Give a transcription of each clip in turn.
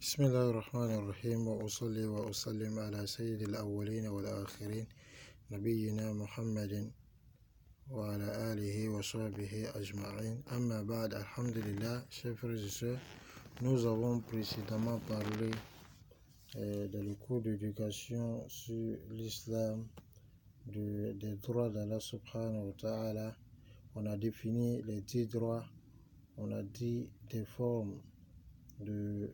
بسم الله الرحمن الرحيم وأصلي وأسلم على سيد الأولين والآخرين نبينا محمد وعلى آله وصحبه أجمعين. Amma ba'd, alhamdulillah, chers frères et sœurs, nous avons précédemment parlé dans le cours d'éducation sur l'islam, des droits d'Allah subhanahu wa ta'ala. On a défini les 10 droits, on a dit des formes de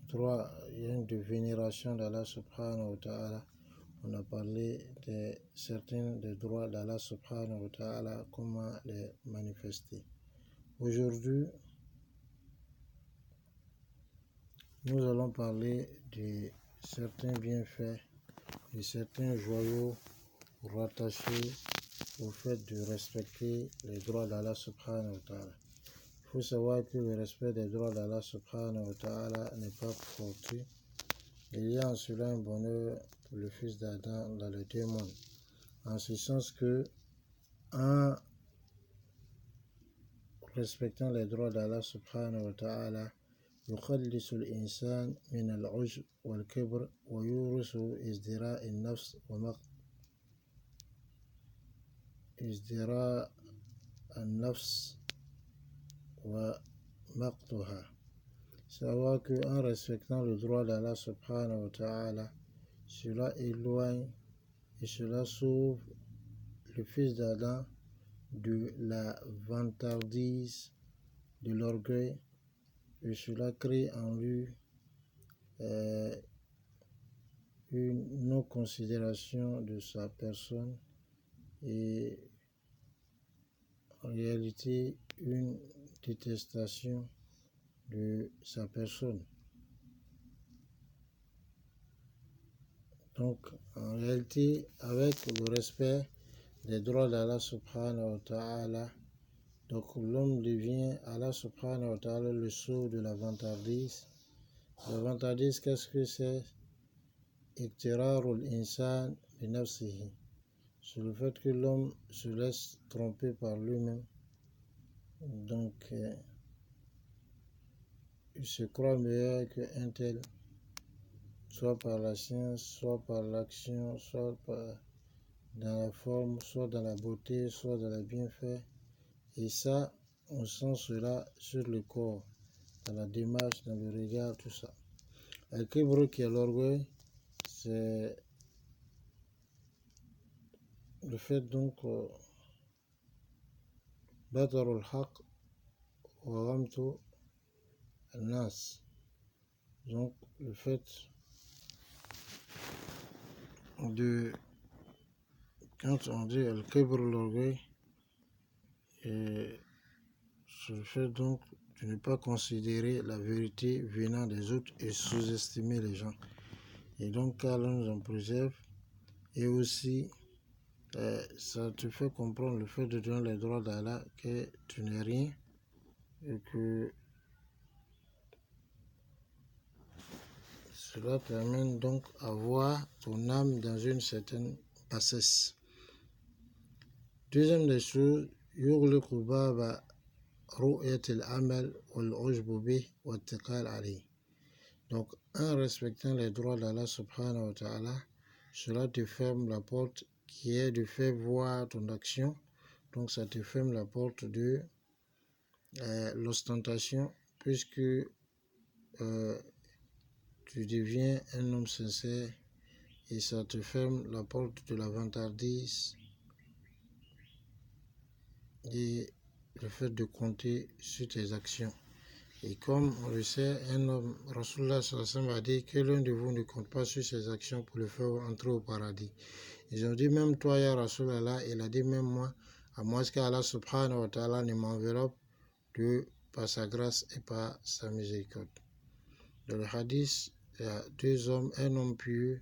droits de vénération d'Allah subhanahu wa ta'ala. On a parlé de certains des droits d'Allah subhanahu wa ta'ala, comment les manifester. Aujourd'hui, nous allons parler de certains bienfaits, de certains joyaux rattachés au fait de respecter les droits d'Allah subhanahu wa ta'ala. Il faut savoir que le respect des droits d'Allah subhanahu wa ta'ala n'est pas fortuit. Il y a en cela un bonheur pour le fils d'Adam dans les deux mondes, en ce sens que en respectant les droits d'Allah subhanahu wa ta'ala, يخلص الإنسان من العجب والكبر ويورث ازدراء النفس ازدراء النفس ومقتها. Savoir qu'en respectant le droit d'Allah subhanahu wa ta'ala, cela éloigne et cela sauve le fils d'Adam de la vantardise, de l'orgueil, et cela crée en lui une non-considération de sa personne et en réalité une détestation de sa personne. Donc en réalité, avec le respect des droits d'Allah subhanahu wa ta'ala, donc l'homme devient, Allah subhanahu wa ta'ala le sauve de la vantardise. La vantardise, qu'est-ce que c'est? Iktirarul insan bi nafsihi. C'est le fait que l'homme se laisse tromper par lui-même. Donc il se croit meilleur qu'un tel, soit par la science, soit par l'action, soit dans la forme, soit dans la beauté, soit dans les bienfaits. Et ça, on sent cela sur le corps, dans la démarche, dans le regard, tout ça. Le kibr, qui est l'orgueil, c'est le fait donc batarul haq wa ghamtu al-nas. Donc le fait de, quand on dit le kibr, l'orgueil, et c'est le fait donc de ne pas considérer la vérité venant des autres et sous-estimer les gens. Et donc qu'Allah nous en préserve. Et aussi ça te fait comprendre le fait de donner les droits d'Allah, que tu n'es rien et que cela t'amène donc à voir ton âme dans une certaine bassesse. Deuxième des choses, يغلق باب رؤية العمل والعجب به والاتكال عليه. Donc en respectant les droits d'Allah subhanahu wa ta'ala, cela te ferme la porte qui est de faire voir ton action. Donc ça te ferme la porte de l'ostentation, puisque tu deviens un homme sincère, et ça te ferme la porte de la vantardise et le fait de compter sur tes actions. Et comme on le sait, un homme, Rasulullah sallallahu alayhi wa sallam, a dit que l'un de vous ne compte pas sur ses actions pour le faire entrer au paradis. Ils ont dit, même toi, ya Rasulullah, il a dit, même moi, à moins qu'Allah subhanahu wa ta'ala ne m'enveloppe par sa grâce et par sa miséricorde. Dans le hadith, il y a deux hommes, un homme pieux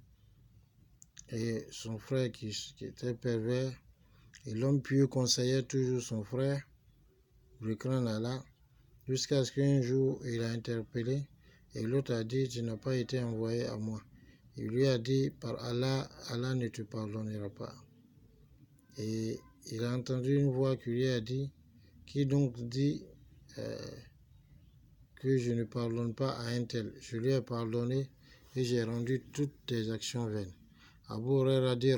et son frère qui était pervers. Et l'homme pieux conseillait toujours son frère, le craint Allah, jusqu'à ce qu'un jour il a interpellé et l'autre a dit, tu n'as pas été envoyé à moi. Il lui a dit, par Allah, Allah ne te pardonnera pas. Et il a entendu une voix qui lui a dit, qui donc dit que je ne pardonne pas à un tel. Je lui ai pardonné et j'ai rendu toutes tes actions vaines. Abu Huraira dit,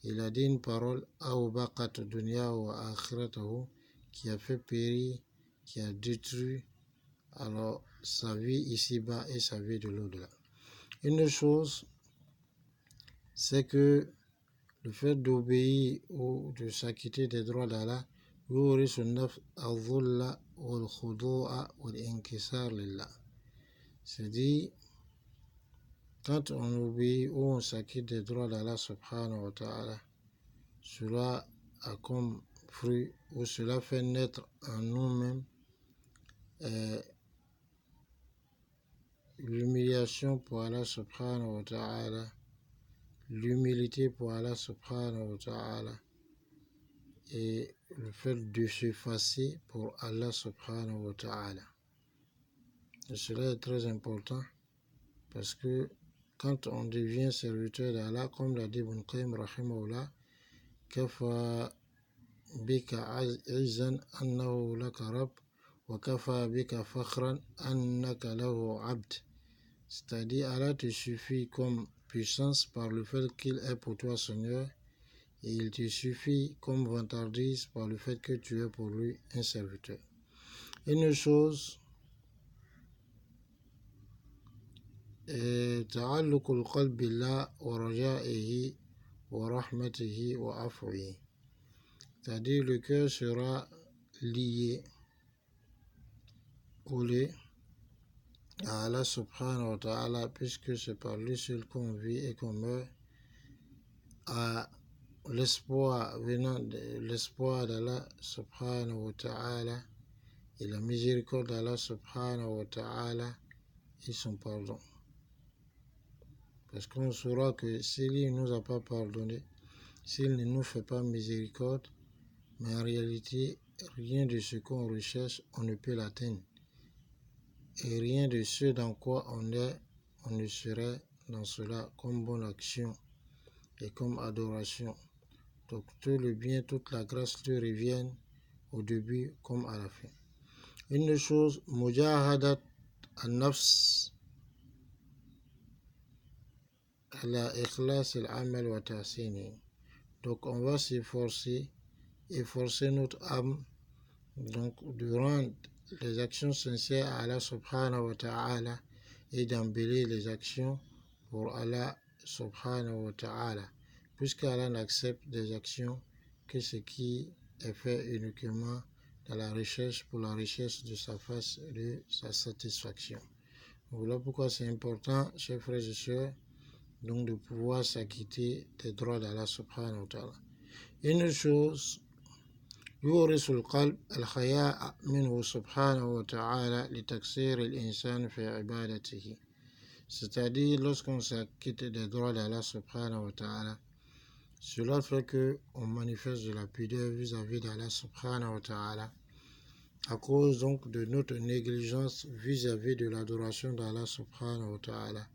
il a dit une parole, Aubaqat dunya wa akhiratahu, qui a fait périr, qui a détruit alors sa vie ici-bas et sa vie de l'au-delà. Une chose, c'est que le fait d'obéir ou de s'acquitter des droits d'Allah, c'est-à-dire, quand on obéit ou on s'acquitte des droits d'Allah subhanahu wa ta'ala, cela a comme fruit ou cela fait naître en nous-mêmes l'humiliation pour Allah subhanahu wa ta'ala, l'humilité pour Allah subhanahu wa ta'ala et le fait de s'effacer pour Allah subhanahu wa ta'ala. Et cela est très important parce que quand on devient serviteur d'Allah, comme l'a dit Ibn Qayyim rahimahullah, kafa bika izan annahu laka rabb wa kafa bika fakhran annaka lahu abd. C'est-à-dire, Allah te suffit comme puissance par le fait qu'il est pour toi Seigneur, et il te suffit comme vantardise par le fait que tu es pour lui un serviteur. Une chose, تعلق القلب بالله ورجائه ورحمته وعفوه, c'est-à-dire le cœur sera lié, collé à Allah subhanahu wa ta'ala, puisque c'est par lui seul qu'on vit et qu'on meurt, à l'espoir venant de l'espoir d'Allah subhanahu wa ta'ala et la miséricorde d'Allah subhanahu wa ta'ala et son pardon. Parce qu'on saura que s'il ne nous a pas pardonné, s'il ne nous fait pas miséricorde, mais en réalité, rien de ce qu'on recherche, on ne peut l'atteindre. Et rien de ce dans quoi on est, on ne serait dans cela comme bonne action et comme adoration. Donc tout le bien, toute la grâce lui reviennent au début comme à la fin. Une chose, mujahadat an-nafs ala ikhlas al-amal wa tahsini. Donc on va s'efforcer, efforcer notre âme, donc de rendre les actions sincères à Allah subhanahu wa ta'ala et d'embellir les actions pour Allah subhanahu wa ta'ala, puisqu'Allah n'accepte des actions que ce qui est fait uniquement dans la recherche, pour la recherche de sa face, de sa satisfaction. Voilà pourquoi c'est important, chers frères et sœurs, donc de pouvoir s'acquitter des droits d'Allah subhanahu wa ta'ala. Une chose, يورث القلب الحياء منه سبحانه وتعالى لتكسير الإنسان في عبادته. C'est-à-dire, lorsqu'on s'acquitte des droits d'Allah subhanahu wa ta'ala, cela fait qu'on manifeste de la pudeur vis-à-vis d'Allah subhanahu wa ta'ala, à cause donc de notre négligence vis-à-vis de l'adoration d'Allah subhanahu wa ta'ala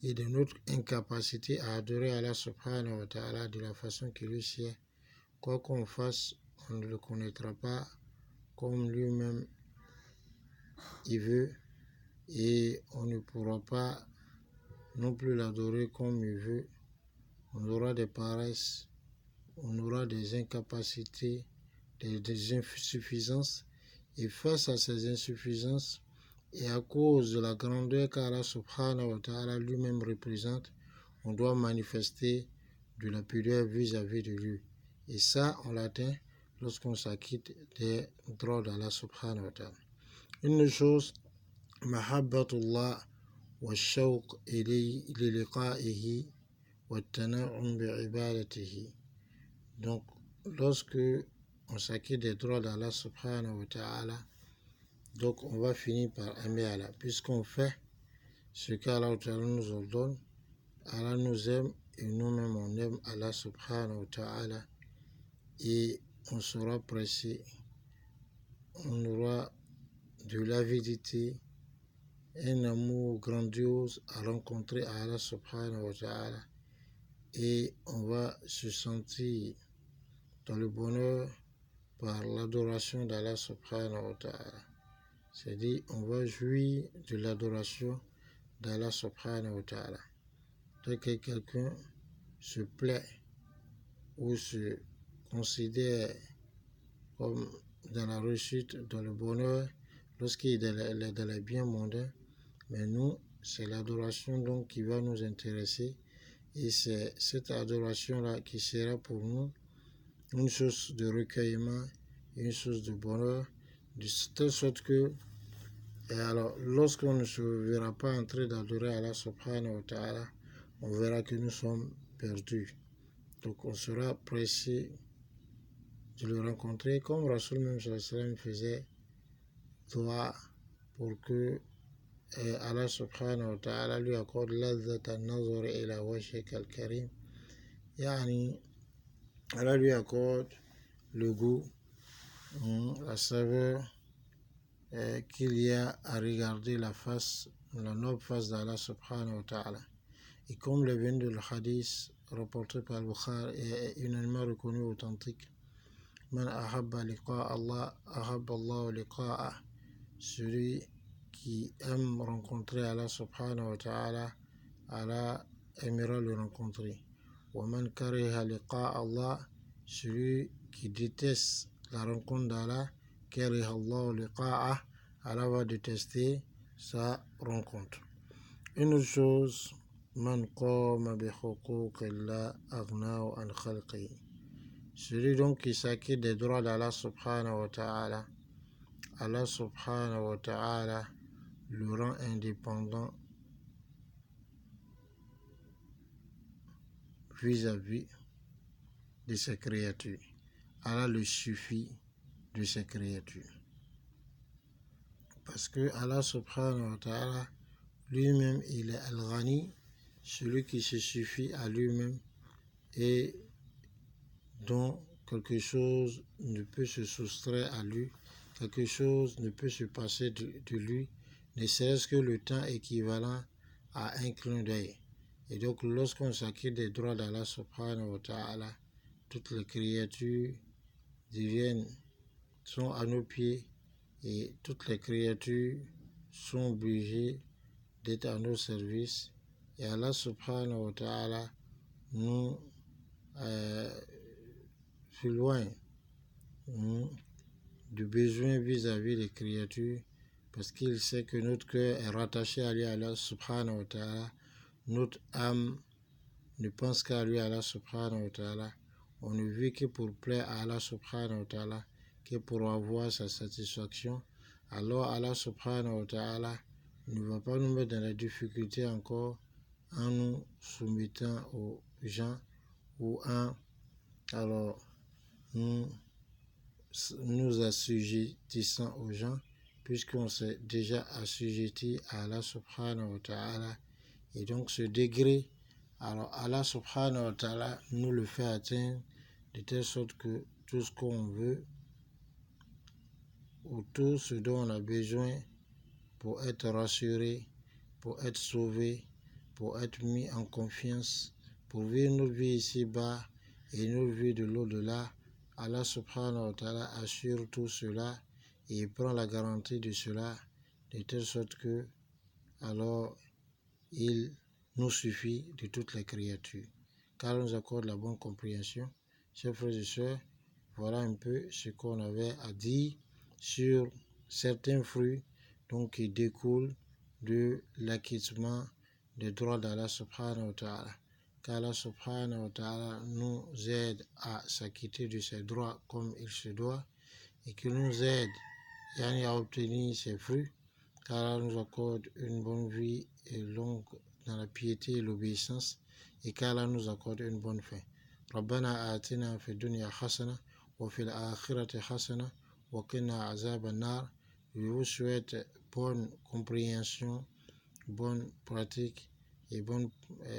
et de notre incapacité à adorer Allah subhanahu wa ta'ala de la façon qui lui sied. Quoi qu'on fasse, on ne le connaîtra pas comme lui-même il veut, et on ne pourra pas non plus l'adorer comme il veut. On aura des paresses, on aura des incapacités, des insuffisances, et face à ces insuffisances, et à cause de la grandeur qu'Allah subhanahu wa ta'ala lui-même représente, on doit manifester de la pudeur vis-à-vis de lui. Et ça, on l'atteint lorsqu'on s'acquitte des droits d'Allah subhanahu wa ta'ala. Une chose, mahabbatullah wa shawq li liqa'ihi wa tana'um bi'ibadatihi. Donc, lorsque on s'acquitte des droits d'Allah subhanahu wa ta'ala, donc on va finir par aimer Allah, puisqu'on fait ce qu'Allah nous ordonne. Allah nous aime et nous-mêmes on aime Allah subhanahu wa ta'ala, et on sera pressé, on aura de l'avidité, un amour grandiose à rencontrer à Allah subhanahu wa ta'ala, et on va se sentir dans le bonheur par l'adoration d'Allah subhanahu wa ta'ala. C'est-à-dire, on va jouir de l'adoration d'Allah subhanahu wa ta'ala. Dès que quelqu'un se plaît ou se considère comme dans la réussite, dans le bonheur, lorsqu'il est dans les biens mondains, mais nous, c'est l'adoration donc qui va nous intéresser, et c'est cette adoration-là qui sera pour nous une source de recueillement, une source de bonheur, de telle sorte que, et alors, lorsqu'on ne se verra pas en train d'adorer Allah subhanahu wa ta'ala, on verra que nous sommes perdus. Donc on sera pressé de le rencontrer, comme Rasul même faisait dua pour que Allah subhanahu wa ta'ala lui accorde l'azat al-nazar ila wajhik al-karim. Yani, Allah lui accorde le goût, la saveur qu'il y a à regarder la noble face d'Allah subhanahu wa ta'ala. Et comme le vient de le hadith rapporté par Bukhari est unanimement reconnu authentique, Man ahabba liqa Allah, ahabba Allah liqa'ah. Celui qui aime rencontrer Allah subhanahu wa ta'ala, Allah aimera le rencontrer. Wa man kariha liqa Allah, celui qui déteste la rencontre d'Allah, kariha Allah liqa'ah, Allah va détester sa rencontre. Une autre chose, man qama bi huquqillah aghnaahu an khalqihi. Celui donc qui s'acquitte des droits d'Allah subhanahu wa ta'ala, Allah subhanahu wa ta'ala le rend indépendant vis-à-vis de ses créatures. Allah le suffit de ses créatures. Parce que Allah subhanahu wa ta'ala lui-même, il est Al-Ghani, celui qui se suffit à lui-même et dont quelque chose ne peut se soustraire à lui, quelque chose ne peut se passer de lui, ne serait-ce que le temps équivalent à un clin d'œil. Et donc, lorsqu'on s'acquitte des droits d'Allah subhanahu wa ta'ala, toutes les créatures sont à nos pieds et toutes les créatures sont obligées d'être à nos services. Et Allah subhanahu wa ta'ala nous plus loin du besoin vis-à-vis des créatures, parce qu'il sait que notre cœur est rattaché à lui, Allah subhanahu wa ta'ala. Notre âme ne pense qu'à lui, Allah subhanahu wa ta'ala. On ne vit que pour plaire à Allah subhanahu wa ta'ala, que pour avoir sa satisfaction. Alors Allah subhanahu wa ta'ala ne va pas nous mettre dans la difficulté encore en nous soumettant aux gens ou en nous assujettissant aux gens, puisqu'on s'est déjà assujetti à Allah subhanahu wa ta'ala. Et donc ce degré, alors Allah subhanahu wa ta'ala nous le fait atteindre de telle sorte que tout ce qu'on veut ou tout ce dont on a besoin pour être rassuré, pour être sauvé, pour être mis en confiance, pour vivre nos vies ici-bas et nos vies de l'au-delà, Allah subhanahu wa ta'ala assure tout cela et il prend la garantie de cela de telle sorte que alors il nous suffit de toutes les créatures. Car nous accorde la bonne compréhension. Chers frères et sœurs, voilà un peu ce qu'on avait à dire sur certains fruits donc qui découlent de l'acquittement des droits d'Allah subhanahu wa ta'ala. Qu'Allah subhanahu wa ta'ala nous aide à s'acquitter de ses droits comme il se doit et qu'il nous aide à obtenir ses fruits, qu'Allah nous accorde une bonne vie et longue dans la piété et l'obéissance et qu'Allah nous accorde une bonne fin. Rabbana atina fi dunya hasana wa fil akhirati hasana wa qina azaban nar. Je vous souhaite bonne compréhension, bonne pratique et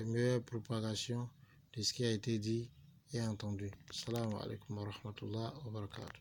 meilleure propagation de ce qui a été dit et entendu. Assalamu alaikum wa rahmatullahi wa barakatuh.